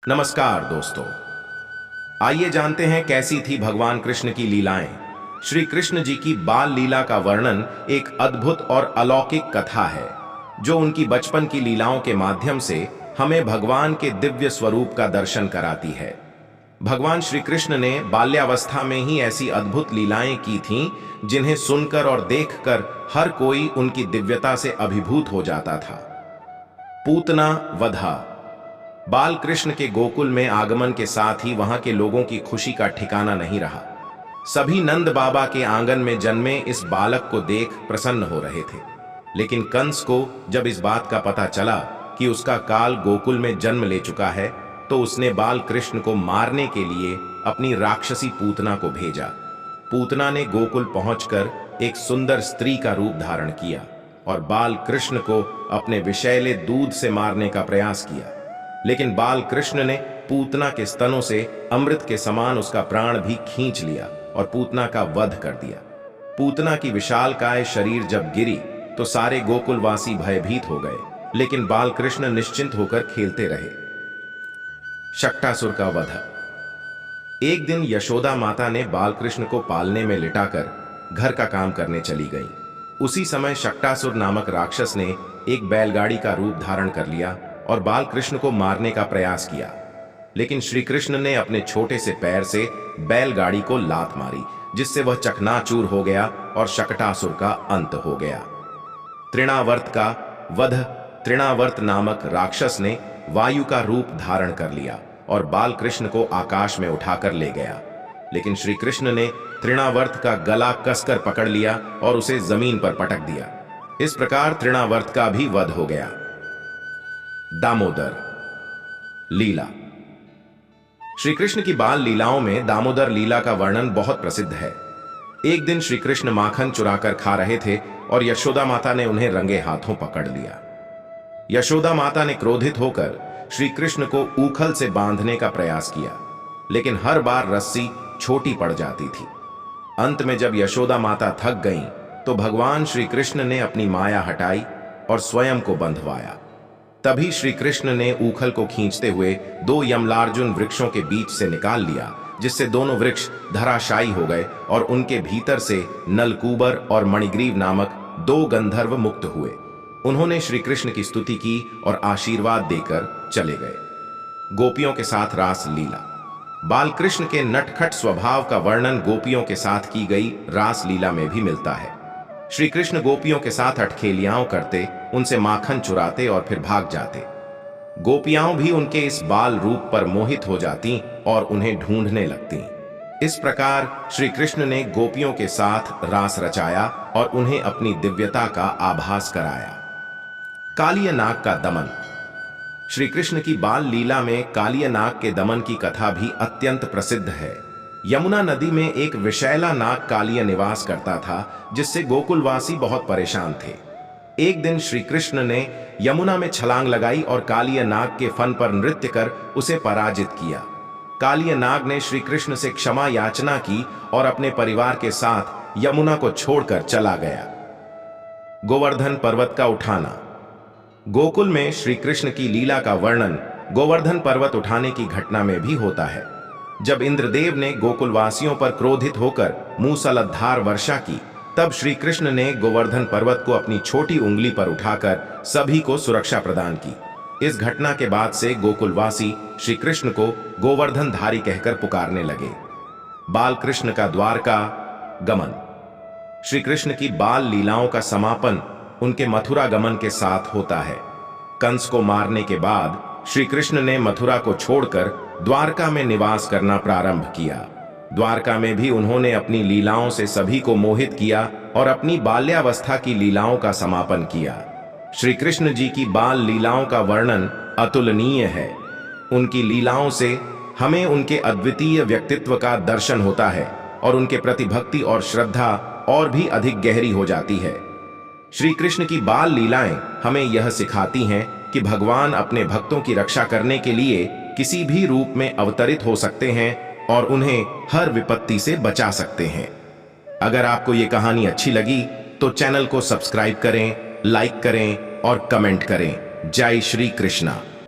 नमस्कार दोस्तों, आइए जानते हैं कैसी थी भगवान कृष्ण की लीलाएं। श्री कृष्ण जी की बाल लीला का वर्णन एक अद्भुत और अलौकिक कथा है जो उनकी बचपन की लीलाओं के माध्यम से हमें भगवान के दिव्य स्वरूप का दर्शन कराती है। भगवान श्री कृष्ण ने बाल्यावस्था में ही ऐसी अद्भुत लीलाएं की थीं जिन्हें सुनकर और देखकर हर कोई उनकी दिव्यता से अभिभूत हो जाता था। पूतना वधा। बाल कृष्ण के गोकुल में आगमन के साथ ही वहां के लोगों की खुशी का ठिकाना नहीं रहा। सभी नंद बाबा के आंगन में जन्मे इस बालक को देख प्रसन्न हो रहे थे, लेकिन कंस को जब इस बात का पता चला कि उसका काल गोकुल में जन्म ले चुका है, तो उसने बाल कृष्ण को मारने के लिए अपनी राक्षसी पूतना को भेजा। पूतना ने गोकुल पहुंचकर एक सुंदर स्त्री का रूप धारण किया और बाल कृष्ण को अपने विषैले दूध से मारने का प्रयास किया, लेकिन बाल कृष्ण ने पूतना के स्तनों से अमृत के समान उसका प्राण भी खींच लिया और पूतना का वध कर दिया। पूतना की विशालकाय शरीर जब गिरी तो सारे गोकुलवासी भयभीत हो गए, लेकिन बाल कृष्ण निश्चिंत होकर खेलते रहे। शक्टासुर का वध। एक दिन यशोदा माता ने बाल कृष्ण को पालने में लिटाकर घर का काम करने चली गई। उसी समय शक्टासुर नामक राक्षस ने एक बैलगाड़ी का रूप धारण कर लिया और बाल कृष्ण को मारने का प्रयास किया, लेकिन श्री कृष्ण ने अपने छोटे से पैर से बैलगाड़ी को लात मारी, जिससे वह चकनाचूर हो गया और शक्टासुर का अंत हो गया। तृणावर्त का वध। तृणावर्त नामक राक्षस ने वायु का रूप धारण कर लिया और बाल कृष्ण को आकाश में उठाकर ले गया, लेकिन श्री कृष्ण ने तृणावर्त का गला कसकर पकड़ लिया और उसे जमीन पर पटक दिया। इस प्रकार तृणावर्त का भी वध हो गया। दामोदर लीला। श्री कृष्ण की बाल लीलाओं में दामोदर लीला का वर्णन बहुत प्रसिद्ध है। एक दिन श्री कृष्ण माखन चुराकर खा रहे थे और यशोदा माता ने उन्हें रंगे हाथों पकड़ लिया। यशोदा माता ने क्रोधित होकर श्री कृष्ण को ऊखल से बांधने का प्रयास किया, लेकिन हर बार रस्सी छोटी पड़ जाती थी। अंत में जब यशोदा माता थक गईं, तो भगवान श्री कृष्ण ने अपनी माया हटाई और स्वयं को बंधवाया। तभी श्री कृष्ण ने ऊखल को खींचते हुए दो यमलार्जुन वृक्षों के बीच से निकाल लिया, जिससे दोनों वृक्ष धराशायी हो गए और उनके भीतर से नलकूबर और मणिग्रीव नामक दो गंधर्व मुक्त हुए। उन्होंने श्री कृष्ण की स्तुति की और आशीर्वाद देकर चले गए। गोपियों के साथ रास लीला। बाल कृष्ण के नटखट स्वभाव का वर्णन गोपियों के साथ की गई रास लीला में भी मिलता है। श्री कृष्ण गोपियों के साथ अठखेलियां करते, उनसे माखन चुराते और फिर भाग जाते। गोपियां भी उनके इस बाल रूप पर मोहित हो जाती और उन्हें ढूंढने लगती। इस प्रकार श्री कृष्ण ने गोपियों के साथ रास रचाया और उन्हें अपनी दिव्यता का आभास कराया। कालिय नाग का दमन। श्री कृष्ण की बाल लीला में कालिय नाग के दमन की कथा भी अत्यंत प्रसिद्ध है। यमुना नदी में एक विषैला नाग कालिय निवास करता था, जिससे गोकुलवासी बहुत परेशान थे। एक दिन श्री कृष्ण ने यमुना में छलांग लगाई और कालिय नाग के फन पर नृत्य कर उसे पराजित किया। कालिय नाग ने श्री कृष्ण से क्षमा याचना की और अपने परिवार के साथ यमुना को छोड़कर चला गया। गोवर्धन पर्वत का उठाना। गोकुल में श्री कृष्ण की लीला का वर्णन गोवर्धन पर्वत उठाने की घटना में भी होता है। जब इंद्रदेव ने गोकुलवासियों पर क्रोधित होकर मूसलाधार वर्षा की, तब श्री कृष्ण ने गोवर्धन पर्वत को अपनी छोटी उंगली पर उठाकर सभी को सुरक्षा प्रदान की। इस घटना के बाद से गोकुलवासी श्री कृष्ण को गोवर्धनधारी कहकर पुकारने लगे। बाल कृष्ण का द्वारका गमन। श्री कृष्ण की बाल लीलाओं का समापन उनके मथुरा गमन के साथ होता है। कंस को मारने के बाद श्री कृष्ण ने मथुरा को छोड़कर द्वारका में निवास करना प्रारंभ किया। द्वारका में भी उन्होंने अपनी लीलाओं से सभी को मोहित किया और अपनी बाल्यावस्था की लीलाओं का समापन किया। श्री कृष्ण जी की बाल लीलाओं का वर्णन अतुलनीय है। उनकी लीलाओं से हमें उनके अद्वितीय व्यक्तित्व का दर्शन होता है और उनके प्रति भक्ति और श्रद्धा और भी अधिक गहरी हो जाती है। श्री कृष्ण की बाल लीलाएं हमें यह सिखाती हैं कि भगवान अपने भक्तों की रक्षा करने के लिए किसी भी रूप में अवतरित हो सकते हैं और उन्हें हर विपत्ति से बचा सकते हैं। अगर आपको ये कहानी अच्छी लगी तो चैनल को सब्सक्राइब करें, लाइक करें और कमेंट करें। जय श्री कृष्णा।